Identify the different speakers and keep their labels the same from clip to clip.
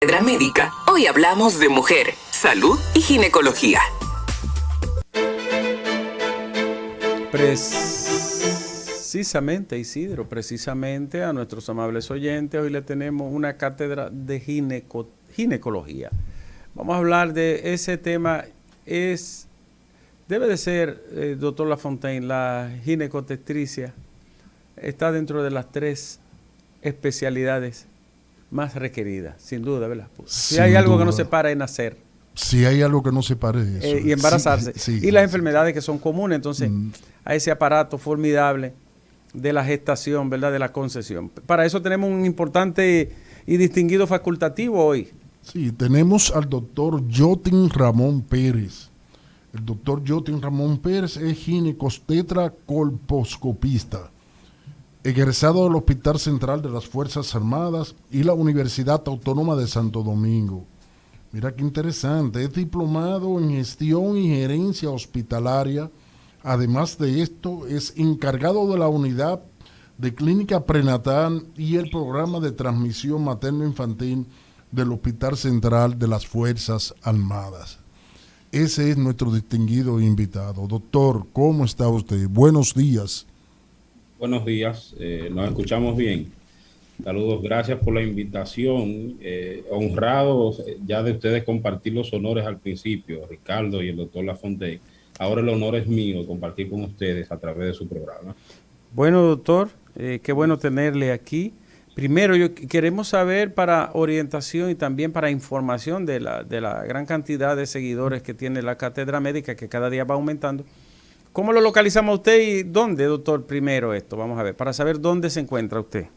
Speaker 1: Cátedra Médica, hoy hablamos de mujer, salud y ginecología.
Speaker 2: Precisamente, Isidro, precisamente a nuestros amables oyentes, hoy le tenemos una cátedra de ginecología. Vamos a hablar de ese tema. Debe de ser, doctor Lafontaine, la ginecotestricia está dentro de las 3 especialidades más requeridas, sin duda, ¿verdad? Si hay algo que no se para es nacer.
Speaker 3: Si hay algo que no se pare es eso.
Speaker 2: Y embarazarse. Y las enfermedades que son comunes, entonces, a ese aparato formidable de la gestación, ¿verdad? De la concepción. Para eso tenemos un importante y distinguido facultativo hoy.
Speaker 3: Sí, tenemos al doctor Yotin Ramón Pérez. El doctor Yotin Ramón Pérez es ginecostetra colposcopista, egresado del Hospital Central de las Fuerzas Armadas y la Universidad Autónoma de Santo Domingo. Mira qué interesante, es diplomado en gestión y gerencia hospitalaria. Además de esto, es encargado de la unidad de clínica prenatal y el programa de transmisión materno-infantil del Hospital Central de las Fuerzas Armadas. Ese es nuestro distinguido invitado. Doctor, ¿cómo está usted? Buenos días.
Speaker 4: Buenos días, nos escuchamos bien. Saludos, gracias por la invitación. Honrados ya de ustedes compartir los honores al principio, Ricardo y el doctor Lafontaine. Ahora el honor es mío compartir con ustedes a través de su programa.
Speaker 2: Bueno, doctor, qué bueno tenerle aquí. Primero, queremos saber para orientación y también para información de la gran cantidad de seguidores que tiene la Cátedra Médica, que cada día va aumentando. ¿Cómo lo localizamos a usted y dónde, doctor? Primero esto, vamos a ver, para saber dónde se encuentra usted.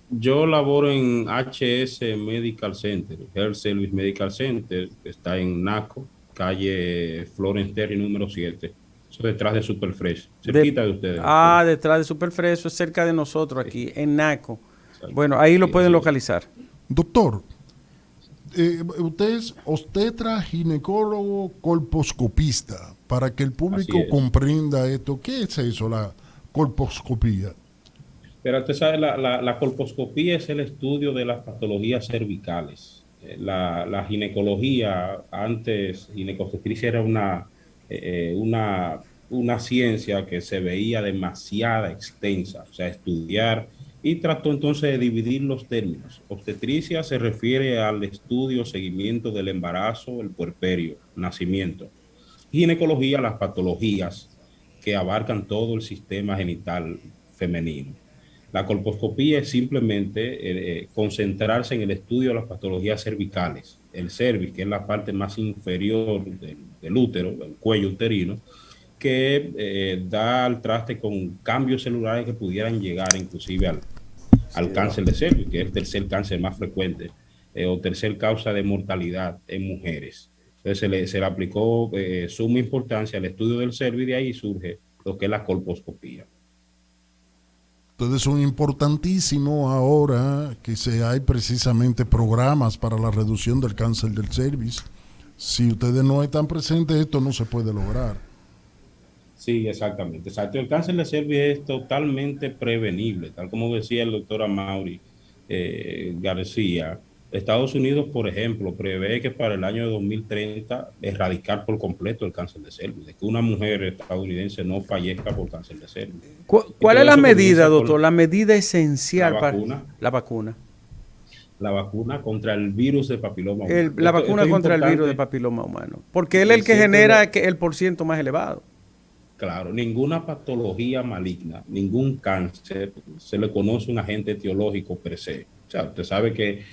Speaker 4: Yo laboro en HS Medical Center, Health Service Medical Center, que está en Naco, calle Florence Terry número 7. Eso detrás de Superfresh, cerquita de ustedes.
Speaker 2: Detrás de Superfresh, eso es cerca de nosotros aquí, en Naco. Bueno, ahí lo pueden localizar.
Speaker 3: Doctor, usted es obstetra, ginecólogo, colposcopista. Para que el público comprenda esto, ¿qué es eso, la colposcopía?
Speaker 4: Pero usted sabe, la colposcopía es el estudio de las patologías cervicales. La ginecología, antes, ginecostetricia era una ciencia que se veía demasiado extensa, o sea, estudiar, y trató entonces de dividir los términos. Obstetricia se refiere al estudio, seguimiento del embarazo, el puerperio, nacimiento. Ginecología, las patologías que abarcan todo el sistema genital femenino. La colposcopía es simplemente concentrarse en el estudio de las patologías cervicales. El cervix, que es la parte más inferior del útero, del cuello uterino, que da al traste con cambios celulares que pudieran llegar inclusive al cáncer de cervix, que es el tercer cáncer más frecuente o tercer causa de mortalidad en mujeres. Entonces se le aplicó suma importancia al estudio del cervix y de ahí surge lo que es la colposcopía.
Speaker 3: Entonces son importantísimos ahora que hay precisamente programas para la reducción del cáncer del cervix. Si ustedes no están presentes, esto no se puede lograr.
Speaker 4: Sí, exactamente. Exacto. El cáncer de cervix es totalmente prevenible, tal como decía el doctor Amaury García. Estados Unidos, por ejemplo, prevé que para el año 2030 erradicar por completo el cáncer de cervix, de que una mujer estadounidense no fallezca por cáncer de cervix.
Speaker 2: ¿Cuál es la medida, doctor? La medida esencial
Speaker 4: para
Speaker 2: la vacuna.
Speaker 4: La vacuna contra el virus de papiloma humano.
Speaker 2: La vacuna contra el virus de papiloma humano. Porque él es el que genera el % más elevado.
Speaker 4: Claro, ninguna patología maligna, ningún cáncer, se le conoce un agente etiológico per se. O sea, usted sabe que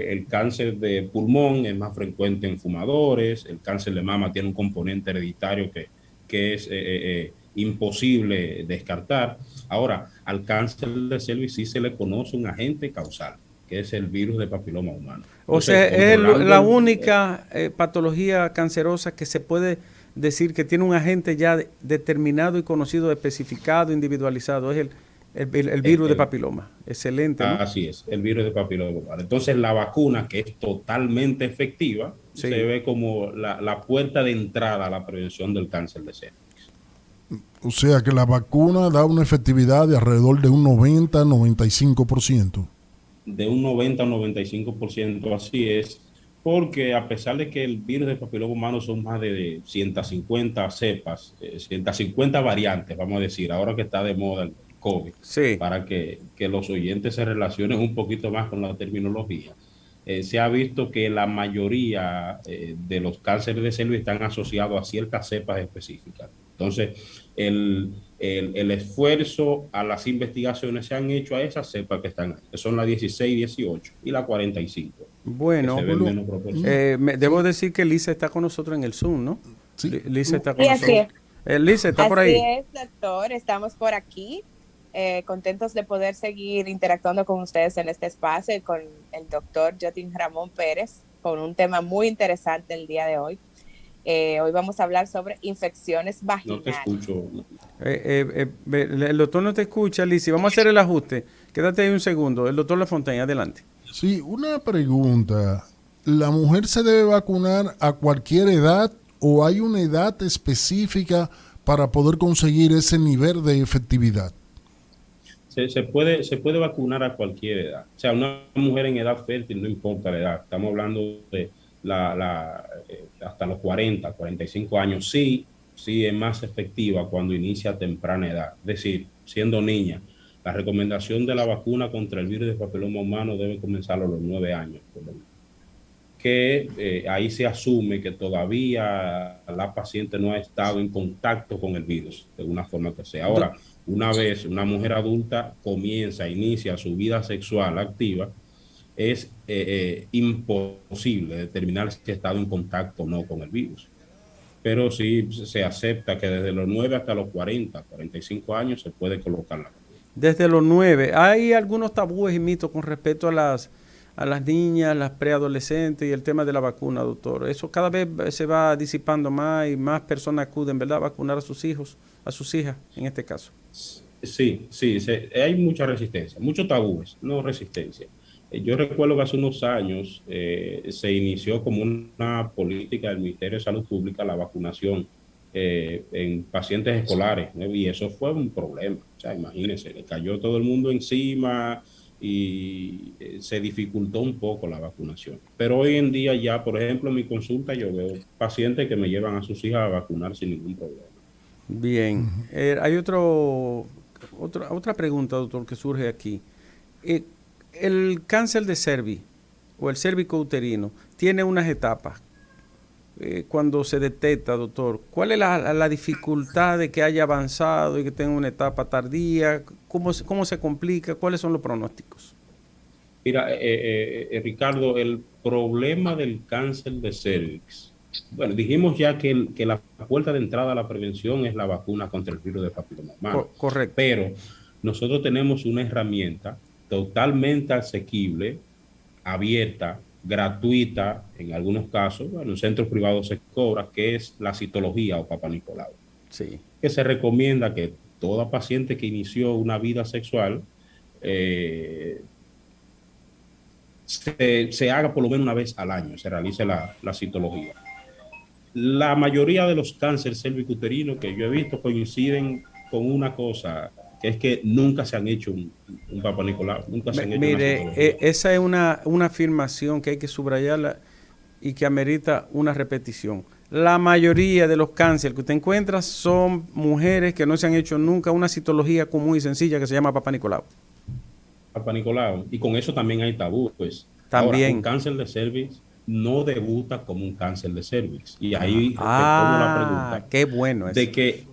Speaker 4: el cáncer de pulmón es más frecuente en fumadores, el cáncer de mama tiene un componente hereditario que es imposible descartar. Ahora, al cáncer de cervix sí se le conoce un agente causal, que es el virus de papiloma humano.
Speaker 2: O sea, es la única patología cancerosa que se puede decir que tiene un agente ya determinado y conocido, especificado, individualizado, es el virus de papiloma. Excelente, ¿no?
Speaker 4: Así es, el virus de papiloma humano. Entonces la vacuna, que es totalmente efectiva, se ve como la puerta de entrada a la prevención del cáncer de cervix.
Speaker 3: O sea que la vacuna da una efectividad de alrededor de un 90-95%.
Speaker 4: de un 90 o 95%, así es, porque a pesar de que el virus del papiloma humano son más de 150 cepas, 150 variantes, vamos a decir, ahora que está de moda el COVID,
Speaker 2: Sí.
Speaker 4: para que los oyentes se relacionen un poquito más con la terminología. Se ha visto que la mayoría de los cánceres de cervix están asociados a ciertas cepas específicas. Entonces, el esfuerzo a las investigaciones se han hecho a esas cepas que están ahí, que son la 16, 18 y la 45, que se
Speaker 2: Bueno,
Speaker 4: ven
Speaker 3: Julio,
Speaker 4: menos proporciones.
Speaker 2: debo decir que Lisa está con nosotros en el Zoom, ¿no?
Speaker 3: sí,
Speaker 2: Lisa está
Speaker 5: Y
Speaker 2: con nosotros. Lisa, ¿está por
Speaker 5: así
Speaker 2: ahí?
Speaker 5: es, doctor. Estamos por aquí, contentos de poder seguir interactuando con ustedes en este espacio y con el doctor Jotin Ramón Pérez, con un tema muy interesante el día de hoy. Hoy vamos a hablar sobre infecciones
Speaker 4: No te
Speaker 5: vaginales.
Speaker 4: escucho.
Speaker 2: El doctor no te escucha, Lisa. Vamos a hacer el ajuste. Quédate ahí un segundo. El doctor Lafontaine, adelante.
Speaker 3: sí, una pregunta. ¿La mujer se debe vacunar a cualquier edad o hay una edad específica para poder conseguir ese nivel de efectividad?
Speaker 4: Se puede vacunar a cualquier edad. O sea, una mujer en edad fértil, no importa la edad. Estamos hablando de hasta los 40, 45 años. Sí, sí es más efectiva cuando inicia a temprana edad. Es decir, siendo niña. La recomendación de la vacuna contra el virus del papiloma humano debe comenzar a los 9 años, por lo menos. Que ahí se asume que todavía la paciente no ha estado en contacto con el virus, de una forma que sea. Ahora, una vez una mujer adulta inicia su vida sexual activa, es imposible determinar si ha estado en contacto o no con el virus. Pero sí se acepta que desde los 9 hasta los 40, 45 años se puede colocar la vacuna.
Speaker 2: Desde los 9. Hay algunos tabúes y mitos con respecto a las niñas, las preadolescentes y el tema de la vacuna, doctor. Eso cada vez se va disipando más y más personas acuden, ¿verdad?, a vacunar a sus hijos, a sus hijas, en este caso.
Speaker 4: Sí, hay mucha resistencia, muchos tabúes, no resistencia. Yo recuerdo que hace unos años se inició como una política del Ministerio de Salud Pública la vacunación en pacientes escolares, ¿no? Y eso fue un problema. O sea, imagínense, le cayó todo el mundo encima y se dificultó un poco la vacunación. Pero hoy en día ya, por ejemplo, en mi consulta yo veo pacientes que me llevan a sus hijas a vacunar sin ningún problema.
Speaker 2: Bien. Hay otra pregunta, doctor, que surge aquí. El cáncer de cervix o el cérvico uterino tiene unas etapas. Cuando se detecta, doctor, ¿cuál es la dificultad de que haya avanzado y que tenga una etapa tardía? ¿Cómo se complica? ¿Cuáles son los pronósticos?
Speaker 4: Mira, Ricardo, el problema del cáncer de cervix, bueno, dijimos ya que la puerta de entrada a la prevención es la vacuna contra el virus de papiloma humano.
Speaker 2: Correcto.
Speaker 4: Pero nosotros tenemos una herramienta totalmente asequible, abierta, gratuita, en algunos casos, bueno, en centros privados se cobra, que es la citología o Papa Nicolau.
Speaker 2: Sí.
Speaker 4: Que se recomienda que toda paciente que inició una vida sexual se haga por lo menos una vez al año, se realice la citología. La mayoría de los cánceres cervicuterinos que yo he visto coinciden con una cosa, que es que nunca se han hecho un Papa Nicolau, nunca se han hecho una citología.
Speaker 2: Esa es una afirmación que hay que subrayarla y que amerita una repetición. La mayoría de los cánceres que usted encuentra son mujeres que no se han hecho nunca una citología común y sencilla que se llama Papa Nicolau.
Speaker 4: Papa Nicolau. Y con eso también hay tabú, pues.
Speaker 2: También.
Speaker 4: Ahora, un cáncer de cervix no debuta como un cáncer de cervix. Y ahí retomo la pregunta.
Speaker 2: Qué bueno eso.
Speaker 4: De que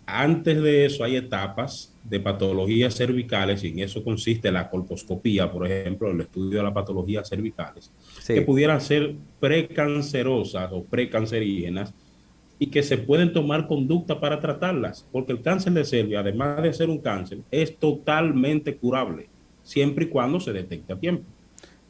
Speaker 4: antes de eso hay etapas de patologías cervicales, y en eso consiste la colposcopía, por ejemplo, el estudio de las patologías cervicales,
Speaker 2: Sí.
Speaker 4: que pudieran ser precancerosas o precancerígenas y que se pueden tomar conducta para tratarlas, porque el cáncer de cervix, además de ser un cáncer, es totalmente curable, siempre y cuando se detecte a tiempo.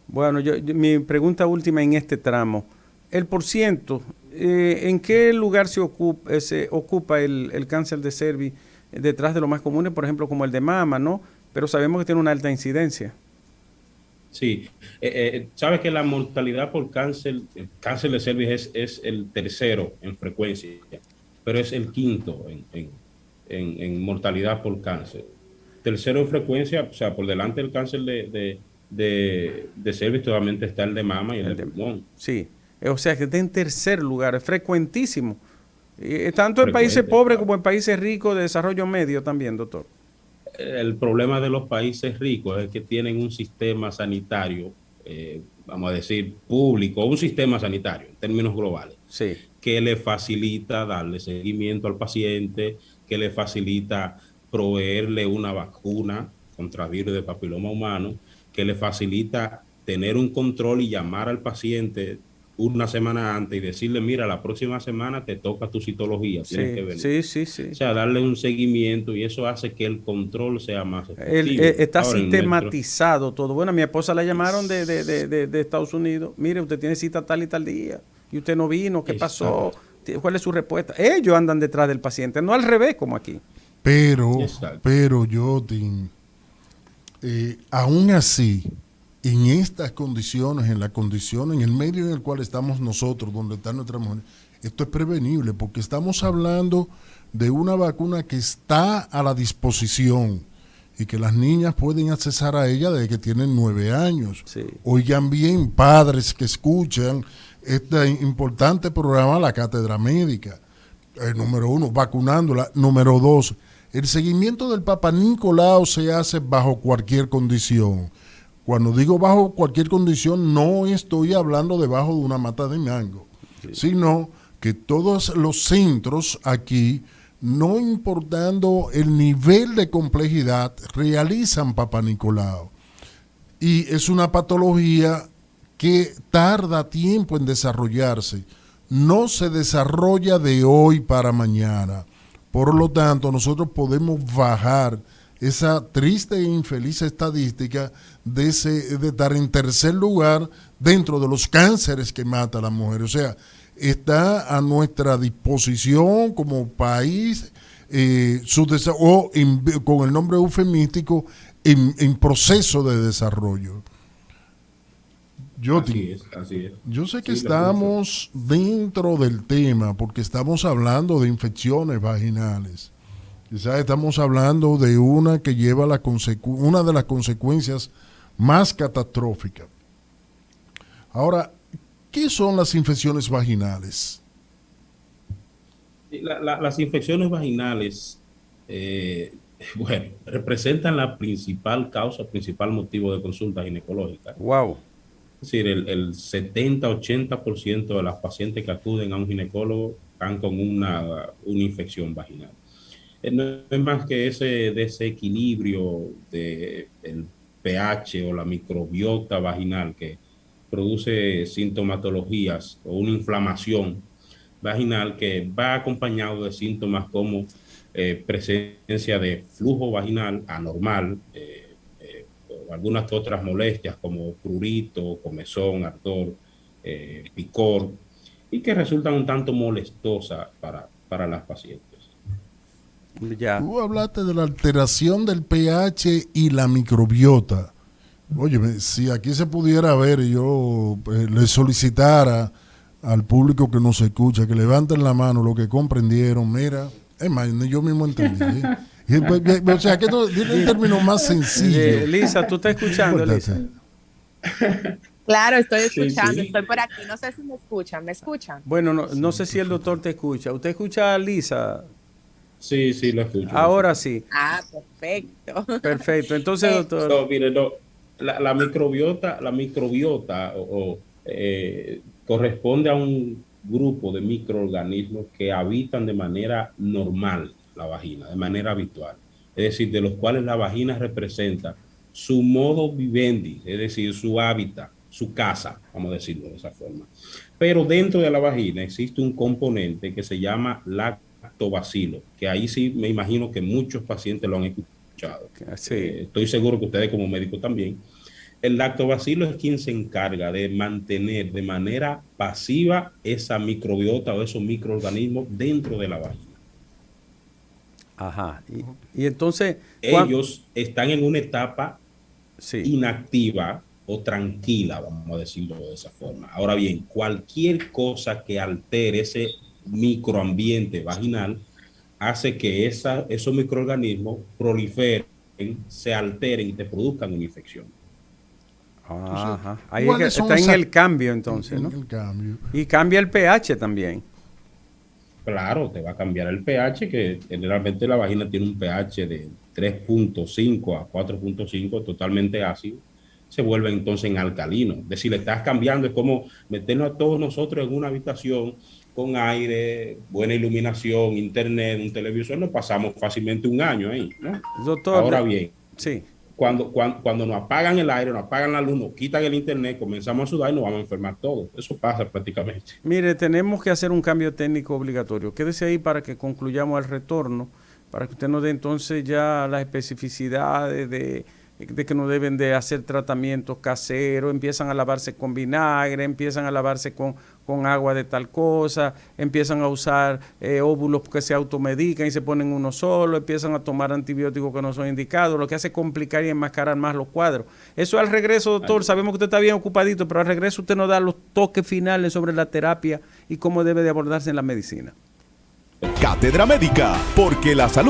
Speaker 2: Bueno, mi pregunta última en este tramo. El porciento, ¿en qué lugar se ocupa el cáncer de cervix detrás de lo más comunes, por ejemplo, como el de mama, ¿no? Pero sabemos que tiene una alta incidencia.
Speaker 4: Sí, sabes que la mortalidad por el cáncer de cervix es el tercero en frecuencia, pero es el quinto en mortalidad por cáncer. Tercero en frecuencia, o sea, por delante del cáncer de cervix solamente está el de mama y el de pulmón.
Speaker 2: Sí, o sea que está en tercer lugar, es frecuentísimo. Tanto en países
Speaker 4: Frecuente,
Speaker 2: pobres
Speaker 4: claro.
Speaker 2: como en países ricos de desarrollo medio también, doctor.
Speaker 4: El problema de los países ricos es que tienen un sistema sanitario, vamos a decir, público, un sistema sanitario en términos globales,
Speaker 2: Sí.
Speaker 4: que le facilita darle seguimiento al paciente, que le facilita proveerle una vacuna contra virus de papiloma humano, que le facilita tener un control y llamar al paciente una semana antes y decirle, mira, la próxima semana te toca tu citología, tienes que venir.
Speaker 2: Sí.
Speaker 4: O sea, darle un seguimiento y eso hace que el control sea más
Speaker 2: Él,
Speaker 4: efectivo.
Speaker 2: está
Speaker 4: Ahora, en nuestro,
Speaker 2: sistematizado todo. Bueno, a mi esposa la llamaron de Estados Unidos. Mire, usted tiene cita tal y tal día y usted no vino. ¿Qué pasó? ¿Cuál es su respuesta? Ellos andan detrás del paciente, no al revés como aquí.
Speaker 3: Pero, Jotin, aún así, en estas condiciones, en la condición, en el medio en el cual estamos nosotros, donde están nuestras mujeres, esto es prevenible, porque estamos hablando de una vacuna que está a la disposición y que las niñas pueden accesar a ella desde que tienen 9 años.
Speaker 2: Sí.
Speaker 3: Oigan bien, padres que escuchan este importante programa, la Cátedra Médica. Número 1, vacunándola. Número 2, el seguimiento del Papa Nicolau se hace bajo cualquier condición. Cuando digo bajo cualquier condición, no estoy hablando debajo de una mata de mango, sino que todos los centros aquí, no importando el nivel de complejidad, realizan Papa Nicolau. Y es una patología que tarda tiempo en desarrollarse. No se desarrolla de hoy para mañana. Por lo tanto, nosotros podemos bajar esa triste e infeliz estadística de estar en tercer lugar dentro de los cánceres que mata a la mujer. O sea, está a nuestra disposición como país, con el nombre eufemístico, en proceso de desarrollo.
Speaker 4: Así es.
Speaker 3: Yo sé que
Speaker 4: Sí,
Speaker 3: estamos dentro del tema porque estamos hablando de infecciones vaginales. Quizás estamos hablando de una que lleva una de las consecuencias más catastróficas. Ahora, ¿qué son las infecciones vaginales?
Speaker 4: Las infecciones vaginales, bueno, representan la principal causa, principal motivo de consulta ginecológica.
Speaker 2: Wow.
Speaker 4: Es decir, el 70-80% de las pacientes que acuden a un ginecólogo están con una infección vaginal. No es más que ese desequilibrio del pH o la microbiota vaginal que produce sintomatologías o una inflamación vaginal que va acompañado de síntomas como presencia de flujo vaginal anormal, o algunas otras molestias como prurito, comezón, ardor, picor, y que resultan un tanto molestosas para las pacientes.
Speaker 2: Ya.
Speaker 3: Tú hablaste de la alteración del pH y la microbiota. Oye, si aquí se pudiera ver y yo le solicitara al público que nos escucha que levanten la mano lo que comprendieron, mira, es más, yo mismo entendí. O sea, que tiene un término más sencillo.
Speaker 2: Lisa, ¿tú estás escuchando, Lisa?
Speaker 5: Claro, estoy escuchando,
Speaker 4: Sí.
Speaker 5: estoy por aquí. No sé si me escuchan. ¿Me escuchan?
Speaker 2: Bueno, no sé si el doctor te escucha. ¿Usted escucha a Lisa?
Speaker 4: Sí, lo escucho.
Speaker 2: Ahora sí.
Speaker 5: Ah, perfecto.
Speaker 2: Perfecto. Entonces, doctor.
Speaker 4: No, mire, no, la microbiota corresponde a un grupo de microorganismos que habitan de manera normal la vagina, de manera habitual. Es decir, de los cuales la vagina representa su modo vivendi, es decir, su hábitat, su casa, vamos a decirlo de esa forma. Pero dentro de la vagina existe un componente que se llama lactobacilo, que ahí sí me imagino que muchos pacientes lo han escuchado.
Speaker 2: Sí.
Speaker 4: Estoy seguro que ustedes como médicos también. El lactobacilo es quien se encarga de mantener de manera pasiva esa microbiota o esos microorganismos dentro de la vagina.
Speaker 2: Ajá. Y entonces...
Speaker 4: Ellos están en una etapa
Speaker 2: sí.
Speaker 4: inactiva o tranquila, vamos a decirlo de esa forma. Ahora bien, cualquier cosa que altere ese microambiente vaginal hace que esos microorganismos proliferen, se alteren y te produzcan una infección.
Speaker 2: Ajá. Ahí
Speaker 3: ¿cuáles son
Speaker 2: está en
Speaker 3: esas-
Speaker 2: el cambio entonces, ¿no?
Speaker 3: En el cambio.
Speaker 2: Y cambia el pH también.
Speaker 4: Claro, te va a cambiar el pH, que generalmente la vagina tiene un pH de 3.5 a 4.5, totalmente ácido. Se vuelve entonces en alcalino. Es decir, le estás cambiando, es como meternos a todos nosotros en una habitación con aire, buena iluminación, internet, un televisor, nos pasamos fácilmente un año ahí, ¿no?
Speaker 2: Doctor.
Speaker 4: Ahora bien,
Speaker 2: Sí.
Speaker 4: cuando nos apagan el aire, nos apagan la luz, nos quitan el internet, comenzamos a sudar y nos vamos a enfermar todos. Eso pasa prácticamente.
Speaker 2: Mire, tenemos que hacer un cambio técnico obligatorio. Quédese ahí para que concluyamos el retorno, para que usted nos dé entonces ya las especificidades de que no deben de hacer tratamientos caseros, empiezan a lavarse con vinagre, empiezan a lavarse con agua de tal cosa, empiezan a usar óvulos que se automedican y se ponen uno solo, empiezan a tomar antibióticos que no son indicados, lo que hace complicar y enmascarar más los cuadros. Eso al regreso, doctor, sabemos que usted está bien ocupadito, pero al regreso usted nos da los toques finales sobre la terapia y cómo debe de abordarse en la medicina.
Speaker 6: Cátedra Médica, porque la salud